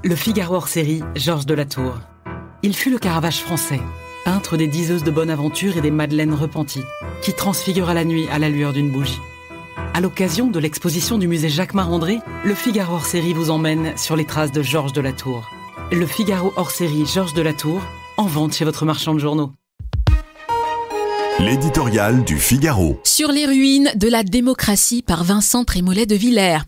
Le Figaro hors série, Georges de la Tour. Il fut le Caravage français, peintre des diseuses de bonne aventure et des madeleines repenties, qui transfigura la nuit à la lueur d'une bougie. À l'occasion de l'exposition du musée Jacquemart-André, le Figaro hors série vous emmène sur les traces de Georges de la Tour. Le Figaro hors série, Georges de la Tour, en vente chez votre marchand de journaux. L'éditorial du Figaro. Sur les ruines de la démocratie par Vincent Trémollet de Villers.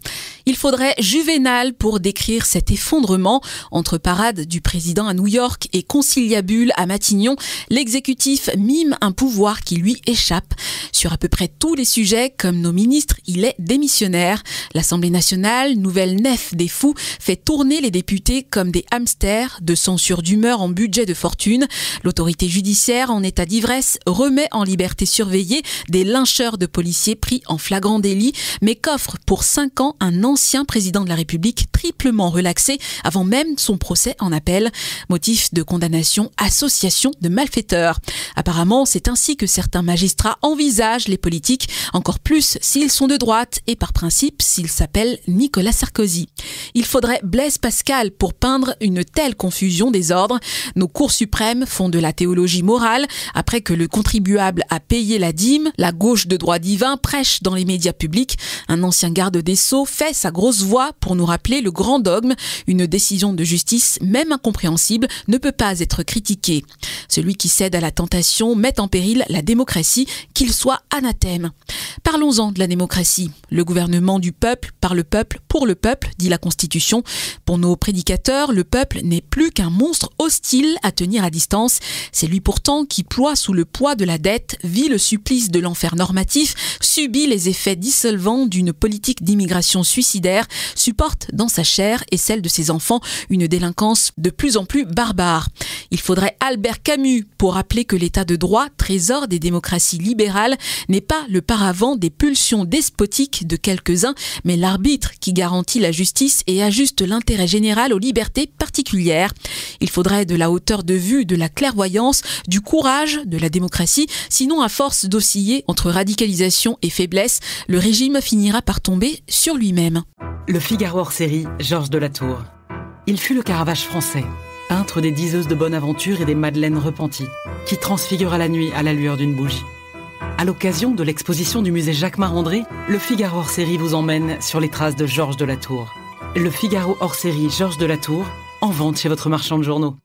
Il faudrait Juvénal pour décrire cet effondrement. Entre parade du président à New York et conciliabule à Matignon, l'exécutif mime un pouvoir qui lui échappe. Sur à peu près tous les sujets, comme nos ministres, il est démissionnaire. L'Assemblée nationale, nouvelle nef des fous, fait tourner les députés comme des hamsters, de censure d'humeur en budget de fortune. L'autorité judiciaire, en état d'ivresse, remet en liberté surveillée des lyncheurs de policiers pris en flagrant délit, mais qu'offre pour 5 ans un ancien président de la République triplement relaxé avant même son procès en appel. Motif de condamnation, association de malfaiteurs. Apparemment, c'est ainsi que certains magistrats envisagent les politiques, encore plus s'ils sont de droite et par principe s'ils s'appellent Nicolas Sarkozy. Il faudrait Blaise Pascal pour peindre une telle confusion des ordres. Nos cours suprêmes font de la théologie morale après que le contribuable a payé la dîme, la gauche de droit divin prêche dans les médias publics. Un ancien garde des Sceaux fait sa grosse voix pour nous rappeler le grand dogme. Une décision de justice, même incompréhensible, ne peut pas être critiquée. Celui qui cède à la tentation met en péril la démocratie, qu'il soit anathème. Parlons-en de la démocratie. Le gouvernement du peuple, par le peuple, pour le peuple, dit la Constitution. Pour nos prédicateurs, le peuple n'est plus qu'un monstre hostile à tenir à distance. C'est lui pourtant qui ploie sous le poids de la dette, vit le supplice de l'enfer normatif, subit les effets dissolvants d'une politique d'immigration suicidaire, supporte dans sa chair et celle de ses enfants une délinquance de plus en plus barbare. Il faudrait Albert Camus pour rappeler que l'état de droit, trésor des démocraties libérales, n'est pas le paravent des pulsions despotiques de quelques-uns, mais l'arbitre qui garantit la justice et ajuste l'intérêt général aux libertés particulières. Il faudrait de la hauteur de vue, de la clairvoyance, du courage de la démocratie, sinon à force d'osciller entre radicalisation et faiblesse, le régime finira par tomber sur lui-même. Le Figaro hors série, Georges de la Tour. Il fut le Caravage français, peintre des diseuses de bonne aventure et des madeleines repenties, qui transfigura la nuit à la lueur d'une bougie. À l'occasion de l'exposition du musée Jacquemart-André, le Figaro hors série vous emmène sur les traces de Georges de la Tour. Le Figaro hors série, Georges de la Tour, en vente chez votre marchand de journaux.